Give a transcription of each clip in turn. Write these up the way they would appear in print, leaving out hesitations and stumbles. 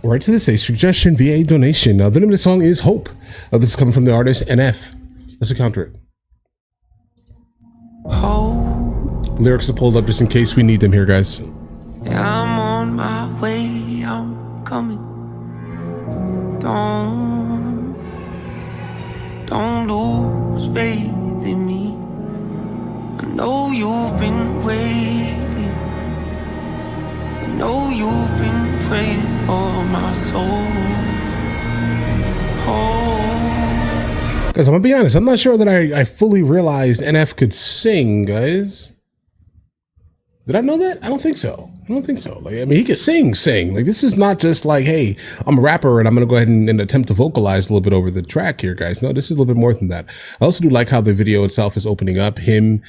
right to this, a suggestion via a donation. Now, the name of the song is Hope. This is coming from the artist NF. Let's encounter it. Hope. Lyrics are pulled up just in case we need them here, guys. Yeah, I'm on my way, I'm coming. Don't lose faith in me. I know you've been waiting. I know you've been praying for my soul. Guys, I'm gonna be honest, I'm not sure that I fully realized NF could sing, guys. Did I know that? I don't think so. Like, I mean, he could sing. Like, this is not just like, hey, I'm a rapper and I'm going to go ahead and attempt to vocalize a little bit over the track here, guys. No, this is a little bit more than that. I also do like how the video itself is opening up him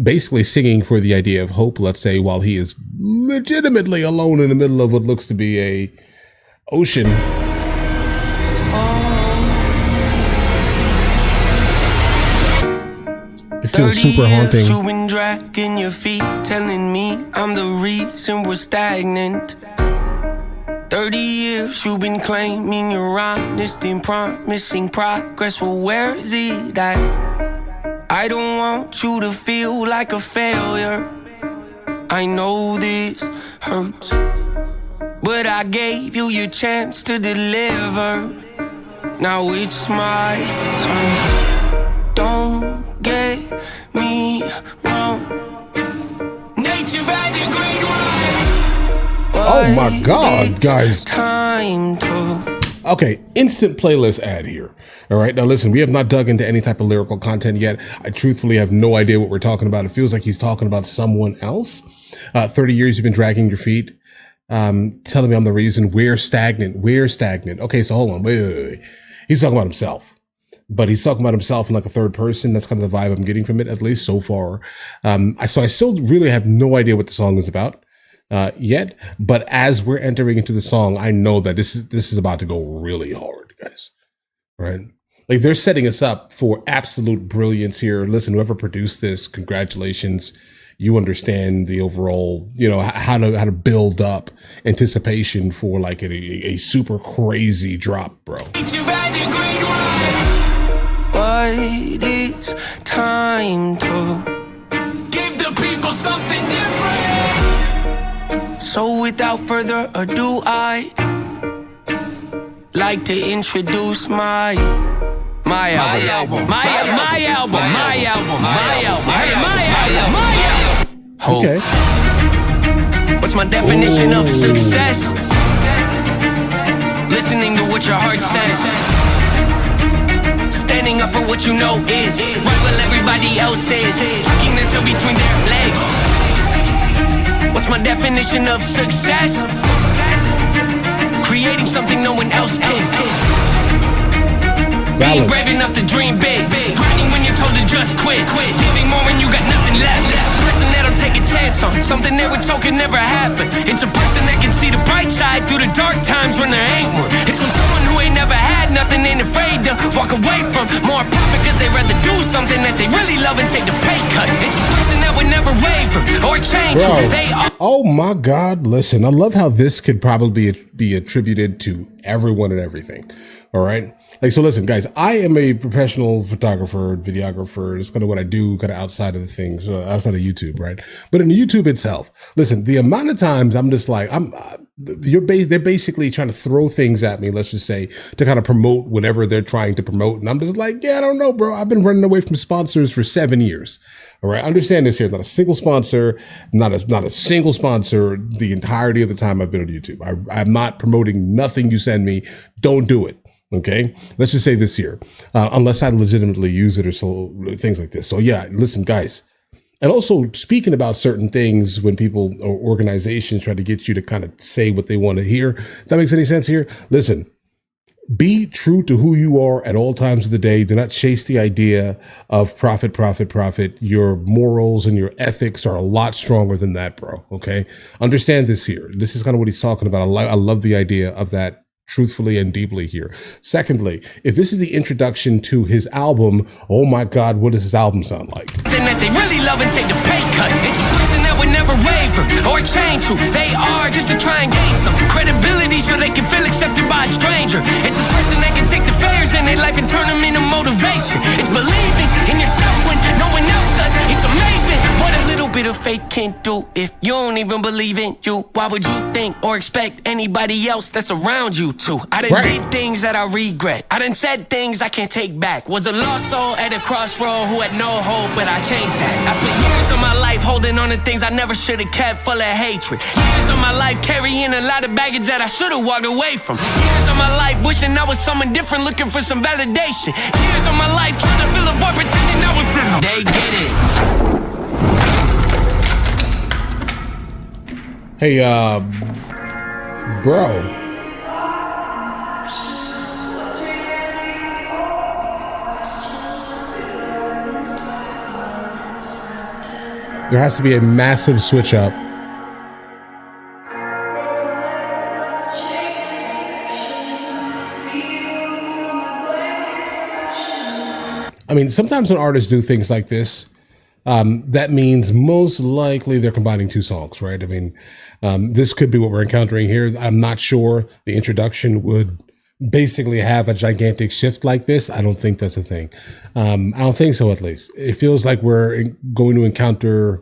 basically singing for the idea of hope, let's say, while he is legitimately alone in the middle of what looks to be a ocean. It feels super haunting. You've been dragging your feet, telling me I'm the reason we're stagnant. 30 years you've been claiming you're honest and promising progress. Well, where is it at? I don't want you to feel like a failure. I know this hurts, but I gave you your chance to deliver. Now it's my turn. Don't get me wrong. Nature had a great run. Oh my God, guys. Time to. Okay, instant playlist ad here. All right, now listen, we have not dug into any type of lyrical content yet. I truthfully have no idea what we're talking about. It feels like he's talking about someone else. 30 years you've been dragging your feet, telling me I'm the reason. We're stagnant. Okay, so hold on, wait. He's talking about himself. But he's talking about himself in like a third person. That's kind of the vibe I'm getting from it, at least so far. So I still really have no idea what the song is about yet. But as we're entering into the song, I know that this is about to go really hard, guys. Right? Like, they're setting us up for absolute brilliance here. Listen, whoever produced this, congratulations. You understand the overall, how to build up anticipation for like a super crazy drop, bro. But it's time to give the people something different. So without further ado, I'd like to introduce my album. Okay. What's my definition of success? Listening to what your heart says. Standing up for what you know is right while everybody else is tucking their toe between their legs. What's my definition of success? Creating something no one else can. Being brave enough to dream big. Grinding when you're told to just quit. Giving more when you got nothing left. It's a person that'll take a chance on something they were told could never happen. It's a person that can see the bright side through the dark times when there ain't one. It's when someone who ain't never had nothing ain't afraid to walk away from more profit because they'd rather do something that they really love and take the pay cut. It's a person that would never waver or change who they are. Oh my God, listen, I love how this could probably be attributed to everyone and everything. All right. Like, so listen, guys, I am a professional photographer, videographer. It's kind of what I do kind of outside of the things, outside of YouTube, right? But in YouTube itself, listen, the amount of times I'm just like, they're basically trying to throw things at me, let's just say, to kind of promote whatever they're trying to promote. And I'm just like, yeah, I don't know, bro. I've been running away from sponsors for 7 years. All right. Understand this here. Not a single sponsor, not a single sponsor the entirety of the time I've been on YouTube. I'm not promoting nothing you send me. Don't do it. Okay, let's just say this here, unless I legitimately use it or so, things like this. So yeah, listen, guys. And also speaking about certain things when people or organizations try to get you to kind of say what they want to hear. If that makes any sense here. Listen, be true to who you are at all times of the day. Do not chase the idea of profit. Your morals and your ethics are a lot stronger than that, bro. Okay. Understand this here. This is kind of what he's talking about. I love the idea of that. Truthfully and deeply here. Secondly, if this is the introduction to his album, oh my God, what does his album sound like? That they really love and take the pay cut. It's a person that would never waver or change who they are just to try and gain some credibility so they can fit stranger. It's a person that can take the failures in their life and turn them into motivation. It's believing in yourself when no one else does. It's amazing what a little bit of faith can do. If you don't even believe in you, why would you think or expect anybody else that's around you to? I done did things that I regret. I done said things I can't take back. Was a lost soul at a crossroad who had no hope, but I changed that. I spent years of my life holding on to things I never should have kept, full of hatred. Years of my life carrying a lot of baggage that I should have walked away from. Years of my life wishing I was someone different, looking for some validation. Years of my life trying to fill a void, pretending I was in them. They get it. Hey, bro. There has to be a massive switch up. I mean, sometimes when artists do things like this, that means most likely they're combining two songs, right? I mean, this could be what we're encountering here. I'm not sure the introduction would basically have a gigantic shift like this. I don't think that's a thing. I don't think so, at least. It feels like we're going to encounter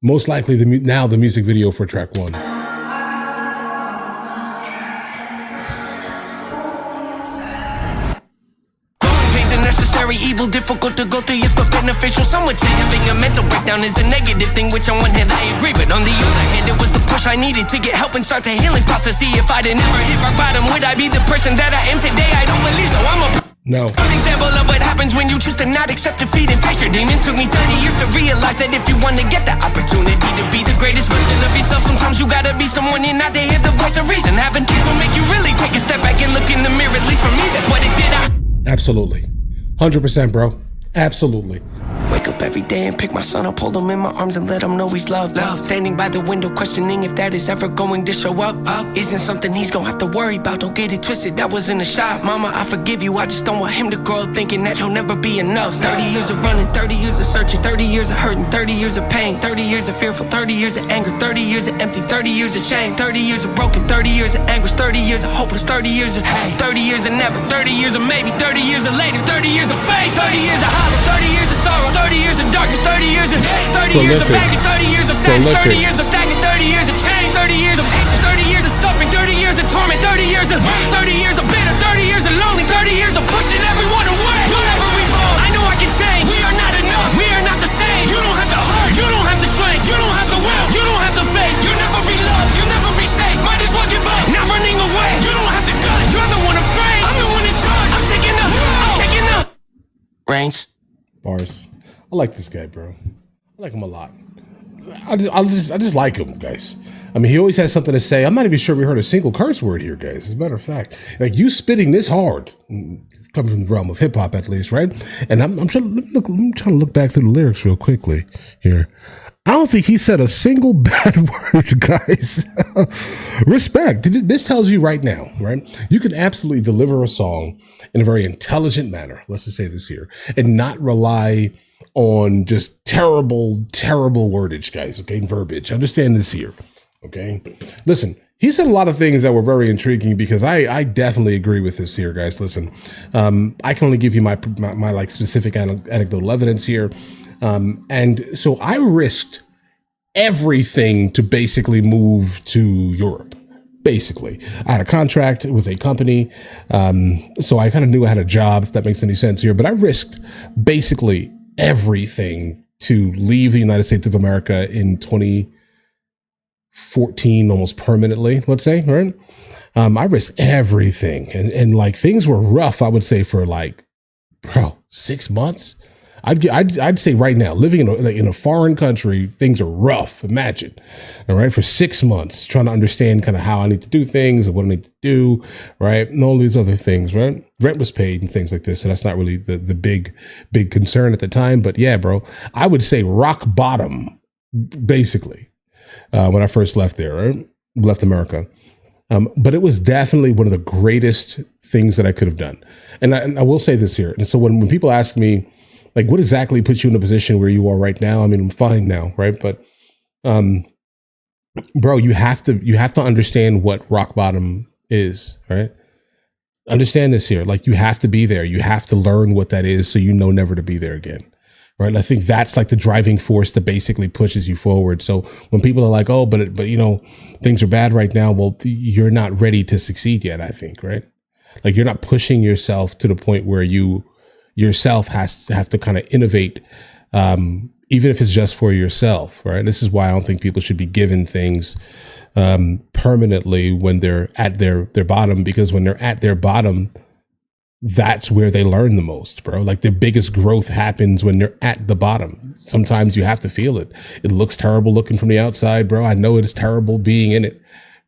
most likely the music video for track 1. Evil, difficult to go through, yes, but beneficial. Some would say having a mental breakdown is a negative thing, which on one hand I agree, but on the other hand it was the push I needed to get help and start the healing process. See, if I'd never hit rock bottom, would I be the person that I am today? I don't believe so. I'm a an example of what happens when you choose to not accept defeat and face your demons. Took me 30 years to realize that if you want to get the opportunity to be the greatest version of yourself, sometimes you gotta be someone you're not to hear the voice of reason. Having kids will make you really take a step back and look in the mirror. At least for me, that's what it did. Absolutely. 100%, bro. Absolutely. Wake up every day and pick my son up, hold him in my arms and let him know he's loved. Standing by the window questioning if that is ever going to show up. Isn't something he's gonna have to worry about, don't get it twisted, that wasn't a shot. Mama, I forgive you, I just don't want him to grow up thinking that he'll never be enough. 30 years of running, 30 years of searching, 30 years of hurting, 30 years of pain, 30 years of fearful, 30 years of anger, 30 years of empty, 30 years of shame, 30 years of broken, 30 years of anguish, 30 years of hopeless, 30 years of hate, 30 years of never, 30 years of maybe, 30 years of later, 30 years of faith, 30 years of hollow, 30 years of sorrow, 30 years of darkness, 30 years of hate, 30 years of baggage, 30 years of sadness, 30 years of stagnant, 30 years of change, 30 years of patience, 30 years of suffering, 30 years of torment, 30 years of 30 years of bitter, 30 years of lonely, 30 years of pushing everyone away. You'll never evolve. I know I can change. We are not enough. We are not the same. You don't have the heart. You don't have the strength. You don't have the will. You don't have the faith. You'll never be loved. You'll never be safe. Might as well give up. Not running away. You don't have the guts. You're the one afraid. I'm the one in charge. I'm taking the reins. Bars. I like this guy, bro. I like him a lot. I just like him, guys. I memean, he always has something to say. I'm not even sure we heard a single curse word here, guys. As a matter of fact, like you spitting this hard, coming from the realm of hip hop, at least, right? And I'm trying to look back through the lyrics real quickly here. I don't think he said a single bad word, guys. Respect. This tells you right now, right? You can absolutely deliver a song in a very intelligent manner. Let's just say this here, and not rely on just terrible wordage, guys. Okay, verbiage. Understand this here. Okay, listen. He said a lot of things that were very intriguing because I definitely agree with this here, guys. Listen, I can only give you my like specific anecdotal evidence here, and so I risked everything to basically move to Europe. Basically, I had a contract with a company, so I kind of knew I had a job, if that makes any sense here. But I risked basically everything to leave the United States of America in 2014, almost permanently, let's say, right? I risked everything, and like things were rough, I would say, for like, 6 months. I'd say right now, living in a foreign country, things are rough. Imagine, all right, for 6 months, trying to understand kind of how I need to do things and what I need to do, right, and all these other things, right? Rent was paid and things like this, so that's not really the big concern at the time. But yeah, bro, I would say rock bottom, basically, when I first left there, right? Left America. But it was definitely one of the greatest things that I could have done. And I will say this here. And so when people ask me, like, what exactly puts you in a position where you are right now? I mean, I'm fine now, right? But, bro, you have to understand what rock bottom is, right? Understand this here. Like, you have to be there. You have to learn what that is so you know never to be there again. Right. I think that's like the driving force that basically pushes you forward. So when people are like, oh, but you know, things are bad right now. Well, you're not ready to succeed yet, I think. Right. Like, you're not pushing yourself to the point where you yourself have to kind of innovate, even if it's just for yourself. Right. This is why I don't think people should be given things permanently when they're at their bottom, because when they're at their bottom, that's where they learn the most, bro. Like, the biggest growth happens when they're at the bottom. Sometimes you have to feel it. It looks terrible looking from the outside, bro. I know it's terrible being in it,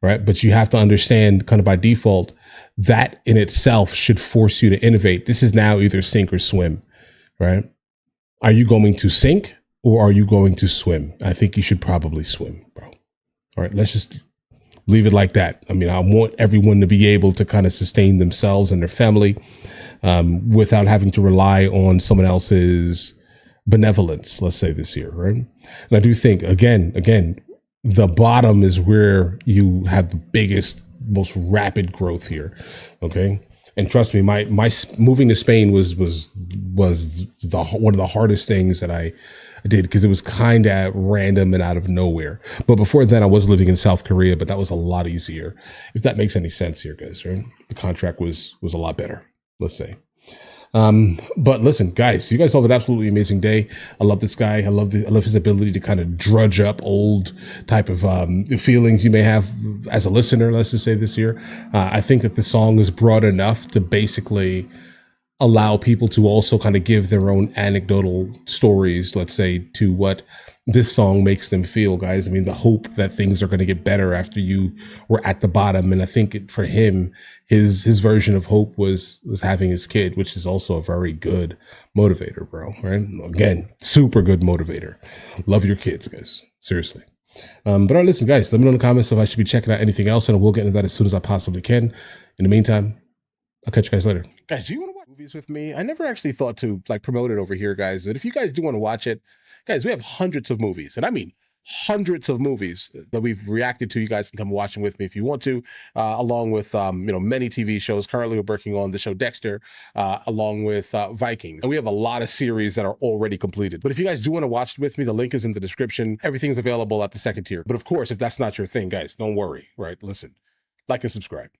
right? But you have to understand, kind of by default, that in itself should force you to innovate. This is now either sink or swim, right? Are you going to sink or are you going to swim? I think you should probably swim, bro. All right, let's just leave it like that. I mean, I want everyone to be able to kind of sustain themselves and their family without having to rely on someone else's benevolence, let's say, this year, right? And I do think, again, the bottom is where you have the biggest, most rapid growth here, okay? And trust me, my moving to Spain was one of the hardest things that I did, because it was kind of random and out of nowhere. But before then, I was living in South Korea, but that was a lot easier, if that makes any sense here, guys, right? The contract was a lot better, let's say. But listen, guys, you guys have an absolutely amazing day. I love this guy. I love his ability to kind of drudge up old type of feelings you may have as a listener, let's just say, this year. I think that the song is broad enough to basically allow people to also kind of give their own anecdotal stories, let's say, to what this song makes them feel, guys. I mean, the hope that things are going to get better after you were at the bottom. And I think for him, his version of hope was having his kid, which is also a very good motivator, bro. Right? Again, super good motivator. Love your kids, guys. Seriously. But all right, listen, guys, let me know in the comments if I should be checking out anything else, and I will get into that as soon as I possibly can. In the meantime, I'll catch you guys later. Guys, do you want to watch movies with me? I never actually thought to like promote it over here, guys. But if you guys do want to watch it, guys, we have hundreds of movies, and I mean hundreds of movies that we've reacted to. You guys can come watch them with me if you want to, along with many TV shows. Currently, we're working on the show Dexter, along with Vikings, and we have a lot of series that are already completed. But if you guys do want to watch it with me, the link is in the description. Everything's available at the second tier. But of course, if that's not your thing, guys, don't worry. Right? Listen, like and subscribe.